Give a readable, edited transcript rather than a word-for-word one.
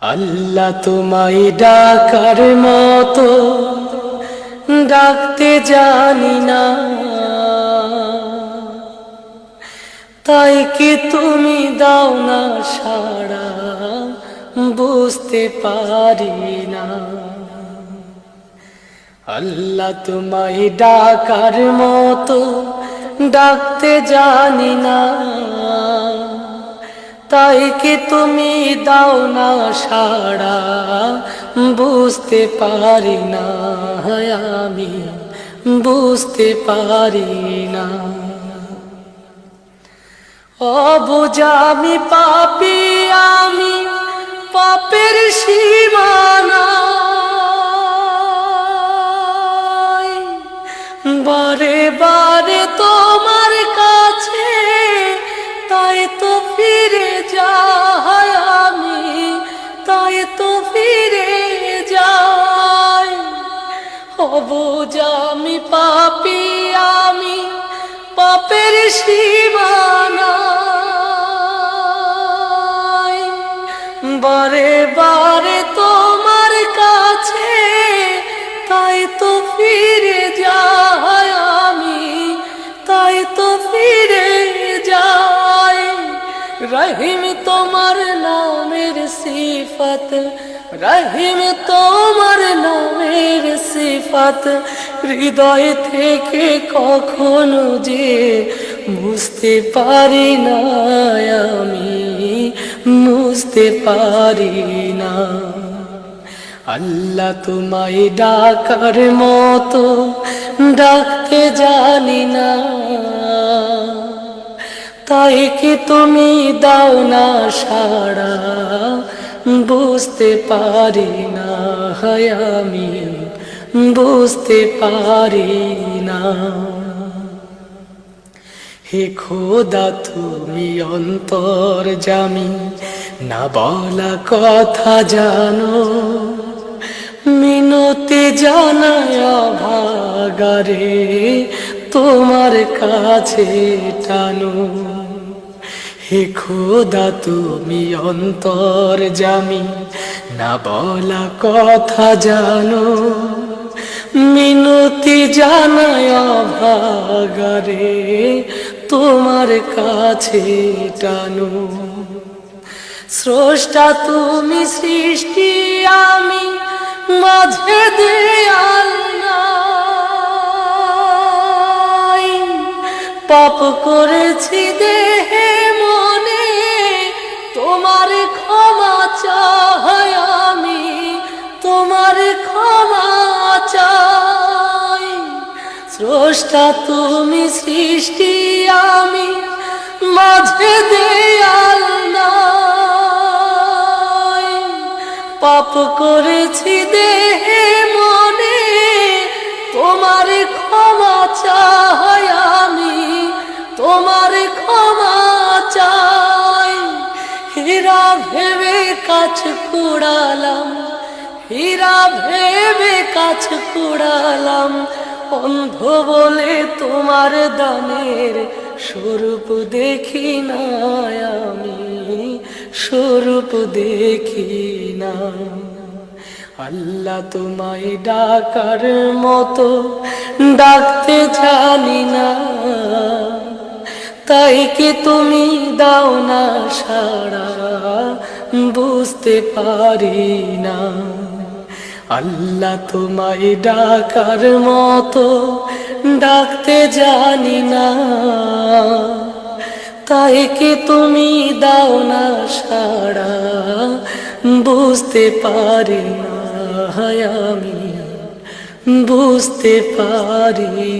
আল্লাহ তোমায় ডাকার মতো ডাকতে জানি না, তাই কি তুমি দাও না সাড়া, বুঝতে পারি না। আল্লাহ তোমায় ডাকার মতো ডাকতে জানি না, তাই কি তুমি দাও না সাড়া, বুঝতে পারি না, আমি বুঝতে পারি না। অবুঝা আমি পাপী, আমি পাপের সীমানা, বারে বারে তোমার কাছে তাই তো ফিরে যাই আমি, তাই তো ফিরে যাই। অবুঝা আমি পাপী, আমি পাপের সীমানা, বারে বারে তোমার কাছে তাই তো ফিরে যাই আমি, তাই তো ফিরে যাই। রহিম তোমার নামের সিফত, রহিম তোমার নামের সিফত হৃদয় থেকে কখনো যে বুঝতে পারি না, আমি বুঝতে পারি না। আল্লাহ তোমায় ডাকার মতো ডাকতে জানি না, তাই কি তুমি দাও না সাড়া, বুঝতে পারি না, আমি বুঝতে পারি না। হে খোদা তুমি অন্তর্যামী, না বলা কথা জানো, মিনতি জানায় ভাগারে তোমার কাছে টানো। হে খোদা তুমি অন্তর্যামী, না বলা কথা জানো, মিনতি জানায় ভাগারে তোমার কাছে টানো। স্রষ্টা তুমি সৃষ্টি, আমি মাঝে দেয়াল নাই, পাপ করেছি দেহে মনে, তোমার ক্ষমা চাই আমি, তোমার ক্ষমা চাই। স্রষ্টা তুমি সৃষ্টি, আমি মাঝে দেয়াল নাই, পাপ করেছি দেহে মনে, তোমার ক্ষমা চাই আমি, তোমার ক্ষমা চাই। হীরা ভেবে কাছ কুড়ালাম, হীরা ভেবে কাছ কুড়ালাম, অন্ধ বলে তোমার দানের স্বরূপ দেখি না, আমি স্বরূপ দেখি না। আল্লাহ তোমায় ডাকার মতো ডাকতে জানি না, তাই কি তুমি দাও না সাড়া, বুঝতে পারি না। আল্লাহ তোমায় ডাকার মতো ডাকতে জানি না, তাই কি তুমি দাও না সাড়া, বুঝতে পারি না, আমি বুঝতে পারি